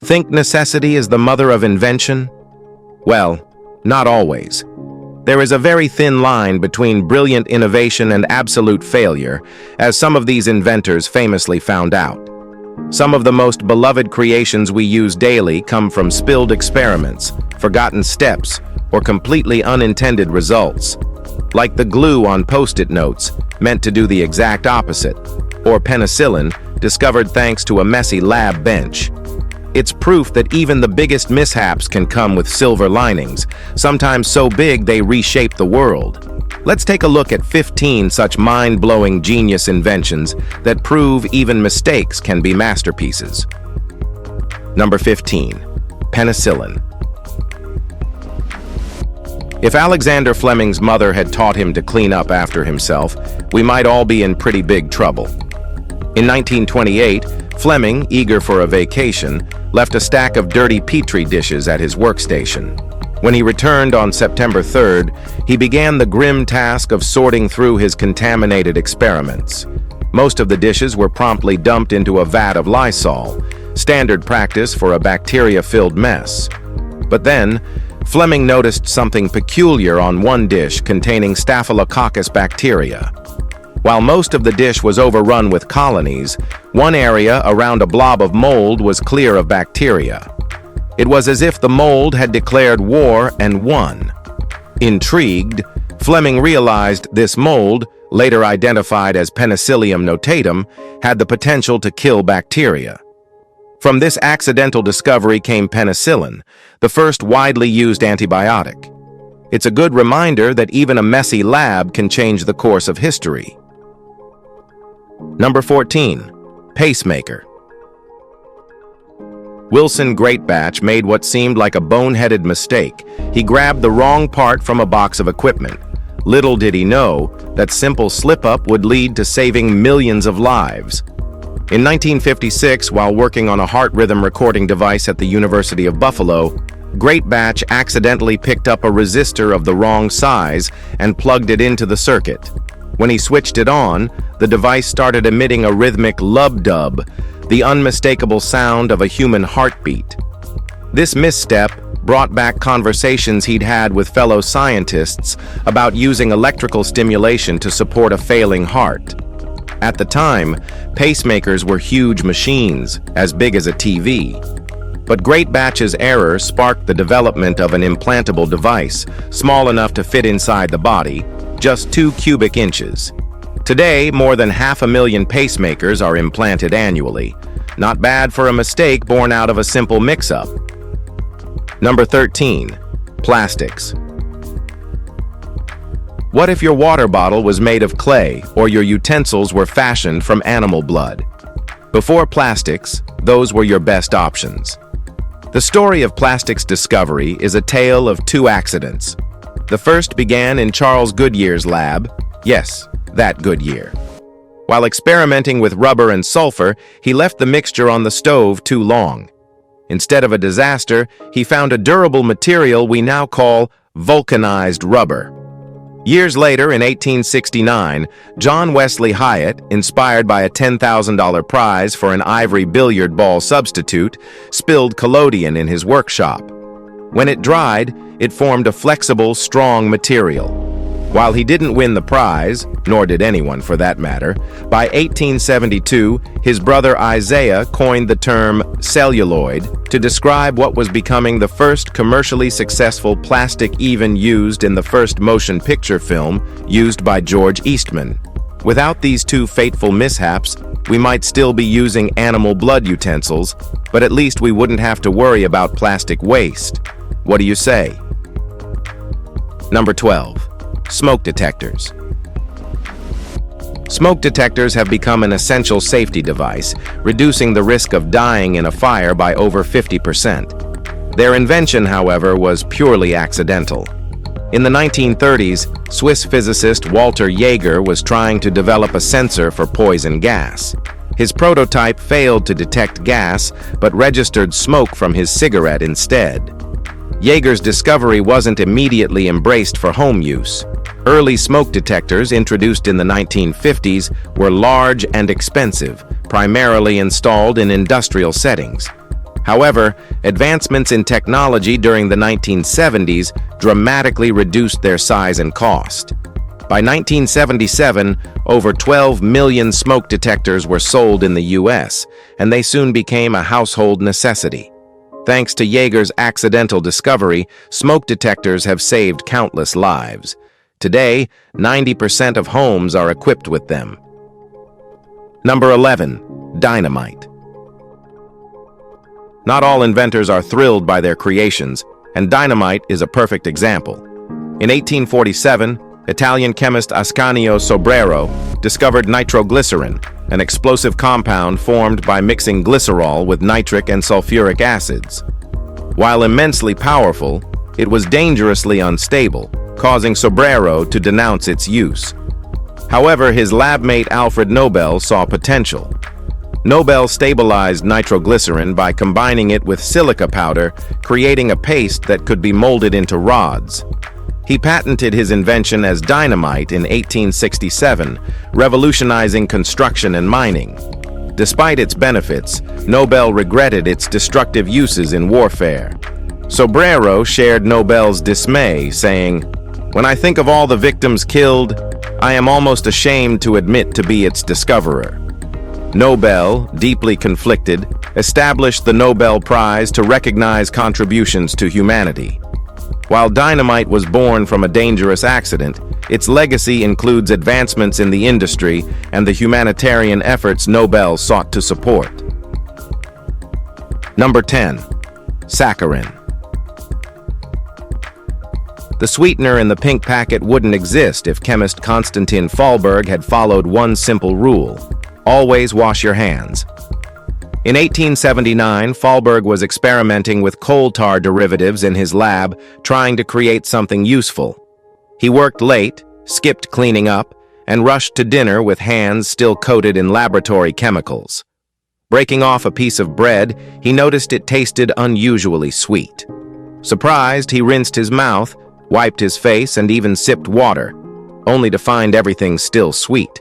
Think necessity is the mother of invention? Well, not always. There is a very thin line between brilliant innovation and absolute failure, as some of these inventors famously found out. Some of the most beloved creations we use daily come from spilled experiments, forgotten steps, or completely unintended results. Like the glue on Post-it notes, meant to do the exact opposite, or penicillin, discovered thanks to a messy lab bench. It's proof that even the biggest mishaps can come with silver linings, sometimes so big they reshape the world. Let's take a look at 15 such mind-blowing genius inventions that prove even mistakes can be masterpieces. Number 15. Penicillin. If Alexander Fleming's mother had taught him to clean up after himself, we might all be in pretty big trouble. In 1928, Fleming, eager for a vacation, left a stack of dirty Petri dishes at his workstation. When he returned on September 3rd, he began the grim task of sorting through his contaminated experiments. Most of the dishes were promptly dumped into a vat of Lysol, standard practice for a bacteria-filled mess. But then, Fleming noticed something peculiar on one dish containing Staphylococcus bacteria. While most of the dish was overrun with colonies, one area around a blob of mold was clear of bacteria. It was as if the mold had declared war and won. Intrigued, Fleming realized this mold, later identified as Penicillium notatum, had the potential to kill bacteria. From this accidental discovery came penicillin, the first widely used antibiotic. It's a good reminder that even a messy lab can change the course of history. Number 14. Pacemaker. Wilson Greatbatch made what seemed like a boneheaded mistake. He grabbed the wrong part from a box of equipment. Little did he know that simple slip-up would lead to saving millions of lives. In 1956, while working on a heart rhythm recording device at the University of Buffalo, Greatbatch accidentally picked up a resistor of the wrong size and plugged it into the circuit. When he switched it on, the device started emitting a rhythmic lub-dub, the unmistakable sound of a human heartbeat. This misstep brought back conversations he'd had with fellow scientists about using electrical stimulation to support a failing heart. At the time, pacemakers were huge machines, as big as a TV. But Greatbatch's error sparked the development of an implantable device, small enough to fit inside the body, just 2 cubic inches. Today, more than 500,000 pacemakers are implanted annually. Not bad for a mistake born out of a simple mix-up. Number 13. Plastics. What if your water bottle was made of clay or your utensils were fashioned from animal blood? Before plastics, those were your best options. The story of plastics discovery is a tale of 2 accidents. The first began in Charles Goodyear's lab. Yes, that Goodyear. While experimenting with rubber and sulfur, he left the mixture on the stove too long. Instead of a disaster, he found a durable material we now call vulcanized rubber. Years later, in 1869, John Wesley Hyatt, inspired by a $10,000 prize for an ivory billiard ball substitute, spilled collodion in his workshop. When it dried, it formed a flexible, strong material. While he didn't win the prize, nor did anyone for that matter, by 1872, his brother Isaiah coined the term celluloid to describe what was becoming the first commercially successful plastic even used in the first motion picture film used by George Eastman. Without these 2 fateful mishaps, we might still be using animal blood utensils, but at least we wouldn't have to worry about plastic waste. What do you say? Number 12. Smoke detectors. Smoke detectors have become an essential safety device, reducing the risk of dying in a fire by over 50%. Their invention, however, was purely accidental. In the 1930s, Swiss physicist Walter Jaeger was trying to develop a sensor for poison gas. His prototype failed to detect gas, but registered smoke from his cigarette instead. Jaeger's discovery wasn't immediately embraced for home use. Early smoke detectors, introduced in the 1950s, were large and expensive, primarily installed in industrial settings. However, advancements in technology during the 1970s dramatically reduced their size and cost. By 1977, over 12 million smoke detectors were sold in the US, and they soon became a household necessity. Thanks to Jaeger's accidental discovery, smoke detectors have saved countless lives. Today, 90% of homes are equipped with them. Number 11. Dynamite. Not all inventors are thrilled by their creations, and dynamite is a perfect example. In 1847, Italian chemist Ascanio Sobrero discovered nitroglycerin, an explosive compound formed by mixing glycerol with nitric and sulfuric acids. While immensely powerful, it was dangerously unstable, causing Sobrero to denounce its use. However, his lab mate Alfred Nobel saw potential. Nobel stabilized nitroglycerin by combining it with silica powder, creating a paste that could be molded into rods. He patented his invention as dynamite in 1867, revolutionizing construction and mining. Despite its benefits, Nobel regretted its destructive uses in warfare. Sobrero shared Nobel's dismay, saying, "When I think of all the victims killed, I am almost ashamed to admit to be its discoverer." Nobel, deeply conflicted, established the Nobel Prize to recognize contributions to humanity. While dynamite was born from a dangerous accident, its legacy includes advancements in the industry and the humanitarian efforts Nobel sought to support. Number 10. Sacarin. The sweetener in the pink packet wouldn't exist if chemist Konstantin Fallberg had followed one simple rule: always wash your hands. In 1879, Fallberg was experimenting with coal tar derivatives in his lab, trying to create something useful. He worked late, skipped cleaning up, and rushed to dinner with hands still coated in laboratory chemicals. Breaking off a piece of bread, he noticed it tasted unusually sweet. Surprised, he rinsed his mouth, wiped his face, and even sipped water, only to find everything still sweet.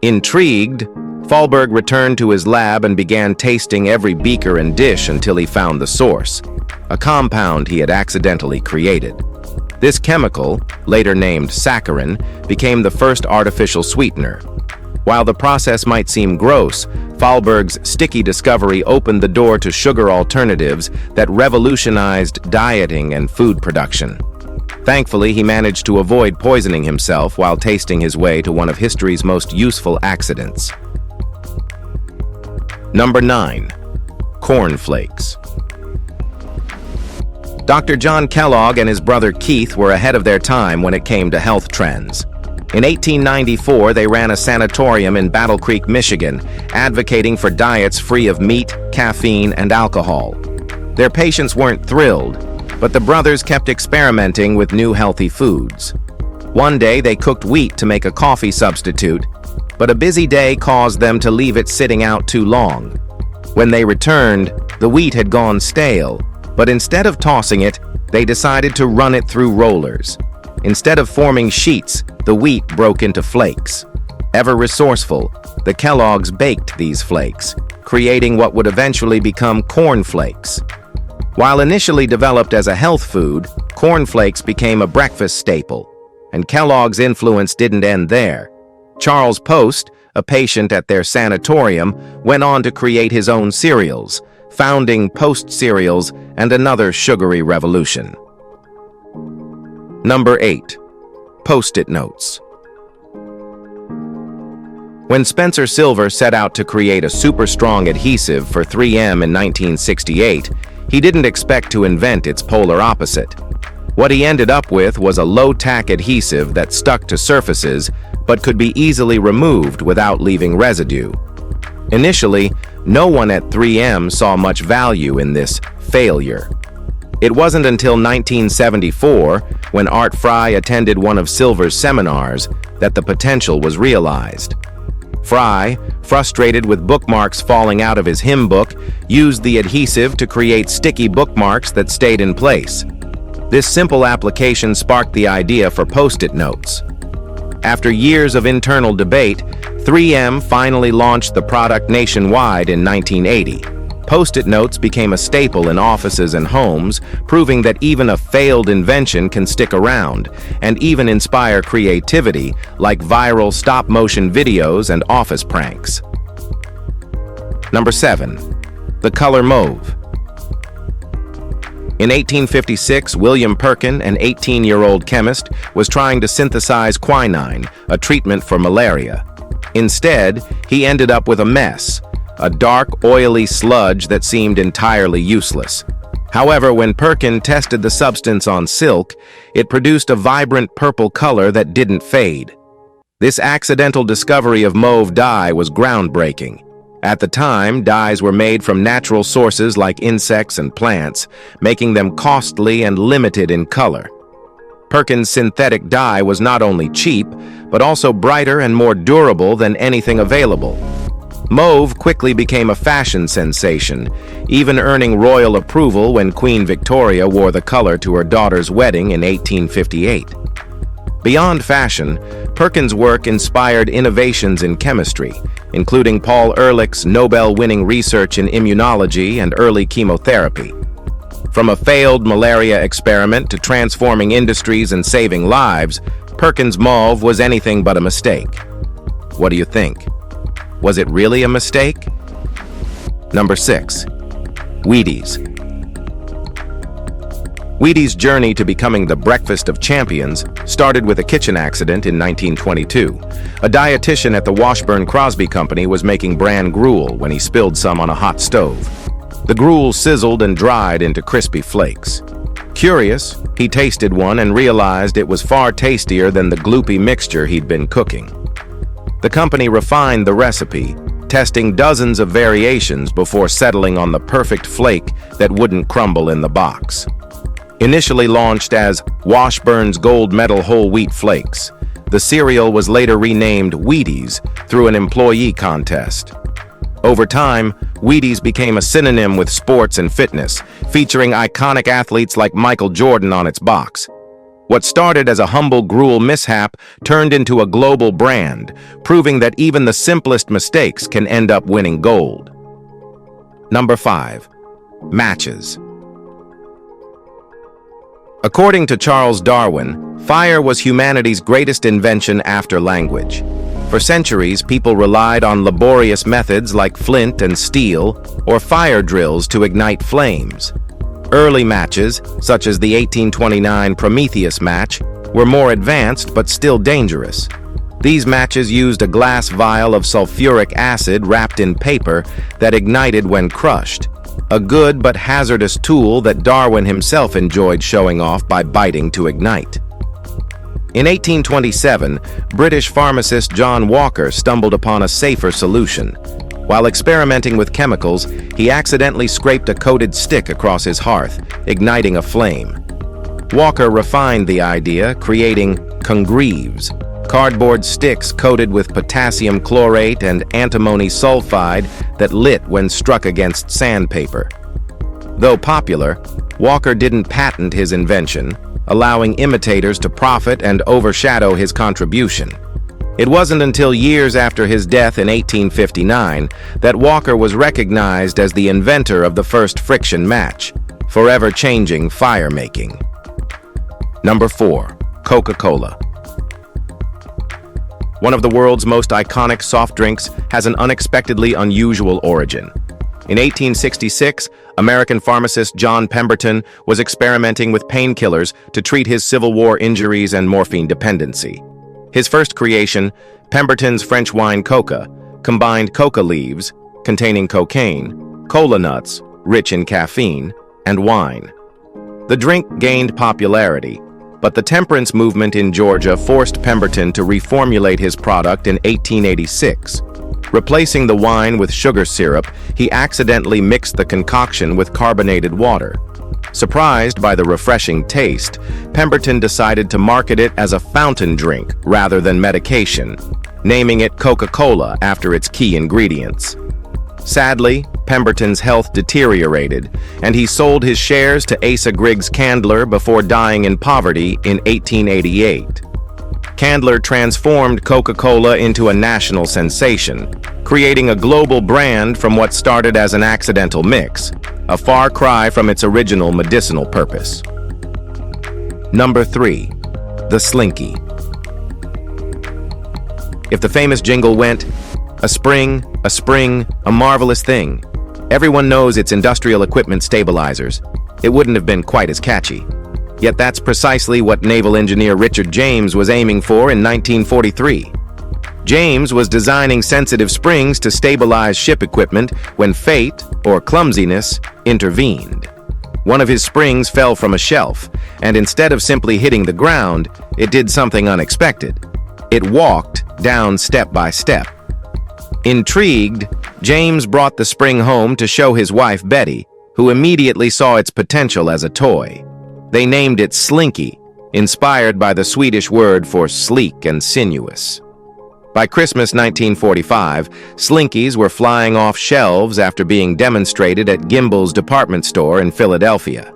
Intrigued, Fallberg returned to his lab and began tasting every beaker and dish until he found the source, a compound he had accidentally created. This chemical, later named saccharin, became the first artificial sweetener. While the process might seem gross, Fallberg's sticky discovery opened the door to sugar alternatives that revolutionized dieting and food production. Thankfully, he managed to avoid poisoning himself while tasting his way to one of history's most useful accidents. Number 9. Corn flakes. Dr. John Kellogg and his brother Keith were ahead of their time when it came to health trends. In 1894, they ran a sanatorium in Battle Creek, Michigan, advocating for diets free of meat, caffeine, and alcohol. Their patients weren't thrilled, but the brothers kept experimenting with new healthy foods. One day, they cooked wheat to make a coffee substitute, but a busy day caused them to leave it sitting out too long. When they returned, the wheat had gone stale, but instead of tossing it, they decided to run it through rollers. Instead of forming sheets, the wheat broke into flakes. Ever resourceful, the Kellogg's baked these flakes, creating what would eventually become corn flakes. While initially developed as a health food, corn flakes became a breakfast staple, and Kellogg's influence didn't end there. Charles Post, a patient at their sanatorium, went on to create his own cereals, founding Post cereals and another sugary revolution. Number 8. Post-it notes. When Spencer Silver set out to create a super-strong adhesive for 3M in 1968, he didn't expect to invent its polar opposite. What he ended up with was a low-tack adhesive that stuck to surfaces but could be easily removed without leaving residue. Initially, no one at 3M saw much value in this failure. It wasn't until 1974, when Art Fry attended one of Silver's seminars, that the potential was realized. Fry, frustrated with bookmarks falling out of his hymn book, used the adhesive to create sticky bookmarks that stayed in place. This simple application sparked the idea for Post-it notes. After years of internal debate, 3M finally launched the product nationwide in 1980. Post-it notes became a staple in offices and homes, proving that even a failed invention can stick around and even inspire creativity like viral stop-motion videos and office pranks. Number 7. The color mauve. In 1856, William Perkin, an 18-year-old chemist, was trying to synthesize quinine, a treatment for malaria. Instead, he ended up with a mess, a dark, oily sludge that seemed entirely useless. However, when Perkin tested the substance on silk, it produced a vibrant purple color that didn't fade. This accidental discovery of mauve dye was groundbreaking. At the time, dyes were made from natural sources like insects and plants, making them costly and limited in color. Perkin's synthetic dye was not only cheap, but also brighter and more durable than anything available. Mauve quickly became a fashion sensation, even earning royal approval when Queen Victoria wore the color to her daughter's wedding in 1858. Beyond fashion, Perkin's work inspired innovations in chemistry, including Paul Ehrlich's Nobel-winning research in immunology and early chemotherapy. From a failed malaria experiment to transforming industries and saving lives, Perkin's mauve was anything but a mistake. What do you think? Was it really a mistake? Number 6. Weedies. Weedies' journey to becoming the breakfast of champions started with a kitchen accident in 1922. A dietitian at the Washburn-Crosby Company was making bran gruel when he spilled some on a hot stove. The gruel sizzled and dried into crispy flakes. Curious, he tasted one and realized it was far tastier than the gloopy mixture he'd been cooking. The company refined the recipe, testing dozens of variations before settling on the perfect flake that wouldn't crumble in the box. Initially launched as Washburn's Gold Medal Whole Wheat Flakes, the cereal was later renamed Weedies through an employee contest. Over time, Weedies became a synonym with sports and fitness, featuring iconic athletes like Michael Jordan on its box. What started as a humble gruel mishap turned into a global brand, proving that even the simplest mistakes can end up winning gold. Number 5. Matches. According to Charles Darwin, fire was humanity's greatest invention after language. For centuries, people relied on laborious methods like flint and steel or fire drills to ignite flames. Early matches, such as the 1829 Prometheus match, were more advanced but still dangerous. These matches used a glass vial of sulfuric acid wrapped in paper that ignited when crushed, a good but hazardous tool that Darwin himself enjoyed showing off by biting to ignite. In 1827, British pharmacist John Walker stumbled upon a safer solution. While experimenting with chemicals, he accidentally scraped a coated stick across his hearth, igniting a flame. Walker refined the idea, creating congreves, cardboard sticks coated with potassium chlorate and antimony sulfide that lit when struck against sandpaper. Though popular, Walker didn't patent his invention, allowing imitators to profit and overshadow his contribution. It wasn't until years after his death in 1859 that Walker was recognized as the inventor of the first friction match, forever changing fire-making. Number 4. CocaCola. One of the world's most iconic soft drinks has an unexpectedly unusual origin. In 1866, American pharmacist John Pemberton was experimenting with painkillers to treat his Civil War injuries and morphine dependency. His first creation, Pemberton's French wine Coca, combined coca leaves, containing cocaine, cola nuts, rich in caffeine, and wine. The drink gained popularity, but the temperance movement in Georgia forced Pemberton to reformulate his product in 1886. Replacing the wine with sugar syrup, he accidentally mixed the concoction with carbonated water. Surprised by the refreshing taste, Pemberton decided to market it as a fountain drink rather than medication, naming it CocaCola after its key ingredients. Sadly, Pemberton's health deteriorated, and he sold his shares to Asa Griggs Candler before dying in poverty in 1888. Candler transformed Coca-Cola into a national sensation, creating a global brand from what started as an accidental mix, a far cry from its original medicinal purpose. Number 3. The Slinky. If the famous jingle went, "A spring, a marvelous thing," everyone knows it's industrial equipment stabilizers. It wouldn't have been quite as catchy. Yet that's precisely what naval engineer Richard James was aiming for in 1943. James was designing sensitive springs to stabilize ship equipment when fate, or clumsiness, intervened. One of his springs fell from a shelf, and instead of simply hitting the ground, it did something unexpected. It walked down step by step. Intrigued, James brought the spring home to show his wife Betty, who immediately saw its potential as a toy. They named it Slinky, inspired by the Swedish word for sleek and sinuous. By Christmas 1945, Slinkies were flying off shelves after being demonstrated at Gimbel's department store in Philadelphia.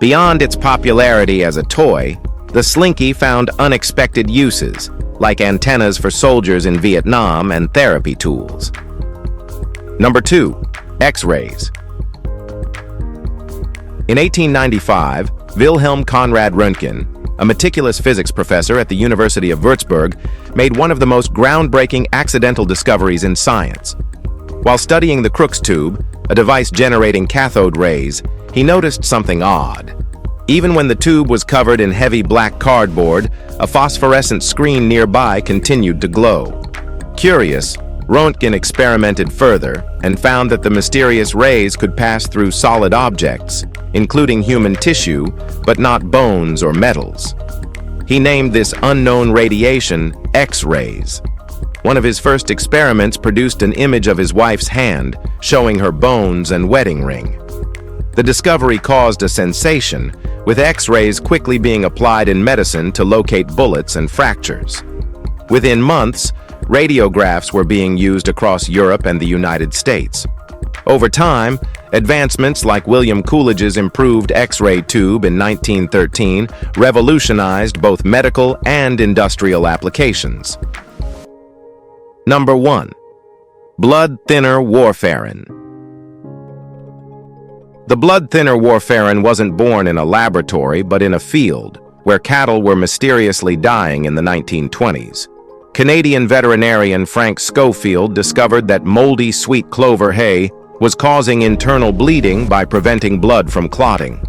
Beyond its popularity as a toy, the Slinky found unexpected uses, like antennas for soldiers in Vietnam and therapy tools. Number 2. Xrays. In 1895, Wilhelm Conrad Röntgen, a meticulous physics professor at the University of Würzburg, made one of the most groundbreaking accidental discoveries in science. While studying the Crookes tube, a device generating cathode rays, he noticed something odd. Even when the tube was covered in heavy black cardboard, a phosphorescent screen nearby continued to glow. Curious, Röntgen experimented further and found that the mysterious rays could pass through solid objects, including human tissue, but not bones or metals. He named this unknown radiation X-rays. One of his first experiments produced an image of his wife's hand, showing her bones and wedding ring. The discovery caused a sensation, with X-rays quickly being applied in medicine to locate bullets and fractures. Within months, radiographs were being used across Europe and the United States. Over time, advancements like William Coolidge's improved X-ray tube in 1913 revolutionized both medical and industrial applications. Number 1. Blood thinner Warfarin. The blood thinner Warfarin wasn't born in a laboratory but in a field, where cattle were mysteriously dying in the 1920s. Canadian veterinarian Frank Schofield discovered that moldy sweet clover hay was causing internal bleeding by preventing blood from clotting.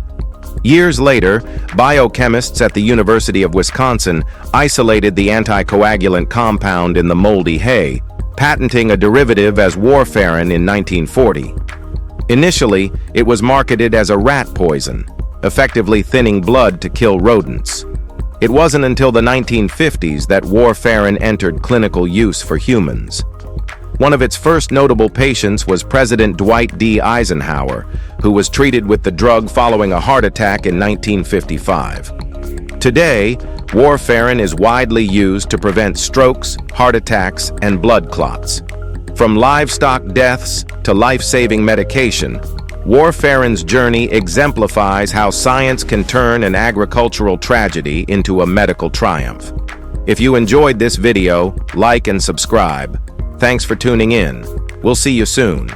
Years later, biochemists at the University of Wisconsin isolated the anticoagulant compound in the moldy hay, patenting a derivative as Warfarin in 1940. Initially, it was marketed as a rat poison, effectively thinning blood to kill rodents. It wasn't until the 1950s that Warfarin entered clinical use for humans. One of its first notable patients was President Dwight D. Eisenhower, who was treated with the drug following a heart attack in 1955. Today, Warfarin is widely used to prevent strokes, heart attacks, and blood clots. From livestock deaths to life-saving medication, Warfarin's journey exemplifies how science can turn an agricultural tragedy into a medical triumph. If you enjoyed this video, like and subscribe. Thanks for tuning in. We'll see you soon.